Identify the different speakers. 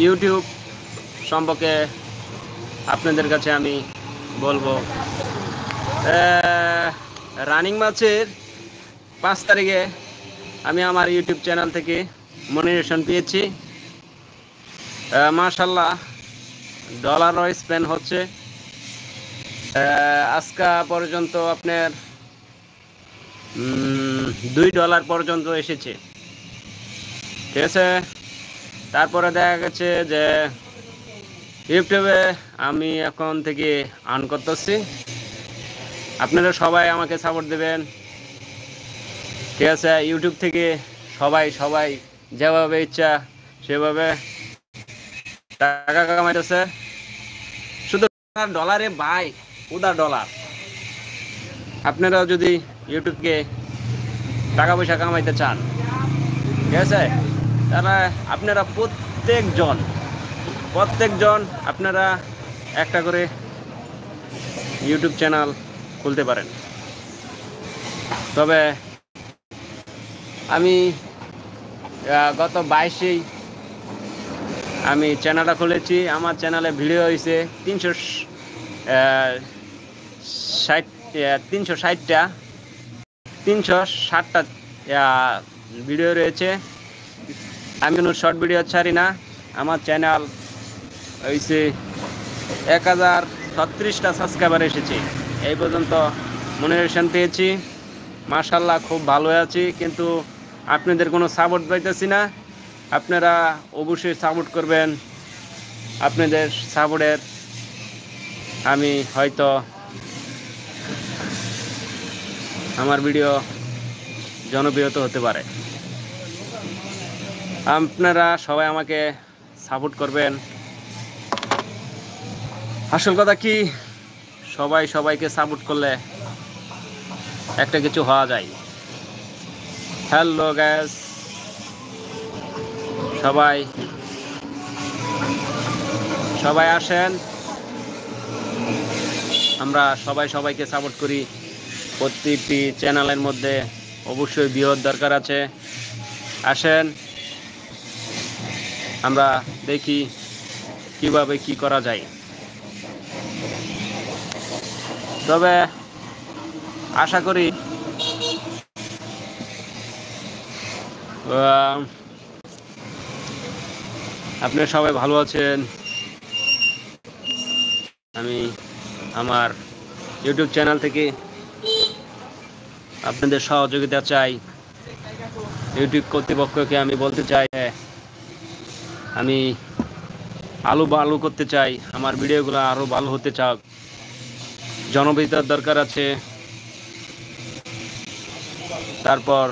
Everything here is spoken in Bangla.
Speaker 1: ইউটিউব সম্পর্কে আপনাদের কাছে আমি বলবো, রানিং ম্যাচের 5 তারিখে আমি আমার ইউটিউব চ্যানেল থেকে মনিটেশন পেয়েছি। মাশাল্লাহ ডলারও স্পেন্ড হচ্ছে। আজকা পর্যন্ত আপনার $2 পর্যন্ত এসেছে, ঠিক আছে। তারপরে দেখা গেছে যে ইউটিউবে আমি এখন থেকে আর্ন করতেছি। আপনারা সবাই আমাকে সাপোর্ট দেবেন, ঠিক আছে। ইউটিউব থেকে সবাই যেভাবে ইচ্ছা সেভাবে টাকা কামাইতেছে। শুধু ডলারে বাই উদার ডলার। আপনারা যদি ইউটিউবকে টাকা পয়সা কামাইতে চান, ঠিক আছে, তাহলে আপনারা প্রত্যেকজন আপনারা একটা করে ইউটিউব চ্যানেল খুলতে পারেন। তবে আমি গত 22-এই আমি চ্যানেলটা খুলেছি। আমার চ্যানেলে ভিডিও হয়েছে 360টা ভিডিও রয়েছে। আমি কোনো শর্ট ভিডিও ছাড়ি না। আমার চ্যানেল হয়েছে 1036টা সাবস্ক্রাইবার এসেছে। এই পর্যন্ত মনিটাইজেশন পেয়েছি। মাশাল্লাহ খুব ভালো আছি, কিন্তু আপনাদের কোনো সাপোর্ট পাইতেছি না। আপনারা অবশ্যই সাপোর্ট করবেন। আপনাদের সাপোর্টের আমি হয়তো আমার ভিডিও জনপ্রিয়তা হতে পারে। আপনারা সবাই আমাকে সাপোর্ট করবেন। আসল কথা কি, সবাইকে সাপোর্ট করলে একটা কিছু হওয়া যায়। হ্যালো গাইস, সবাই আসেন, আমরা সবাইকে সাপোর্ট করি। প্রতিটি চ্যানেলের মধ্যে অবশ্যই ভিউর দরকার আছে। আসেন, আমরা দেখি কিভাবে কি করা যায়। তবে আশা করি আপনারা সবাই ভালো আছেন। আমি আমার ইউটিউব চ্যানেল থেকে আপনাদের সহযোগিতা চাই। ইউটিউব কর্তৃপক্ষকে আমি বলতে চাই, আমি ভালো করতে চাই। আমার ভিডিওগুলো আরো ভালো হতে চাই, জনপ্রিয়তার দরকার আছে। তারপর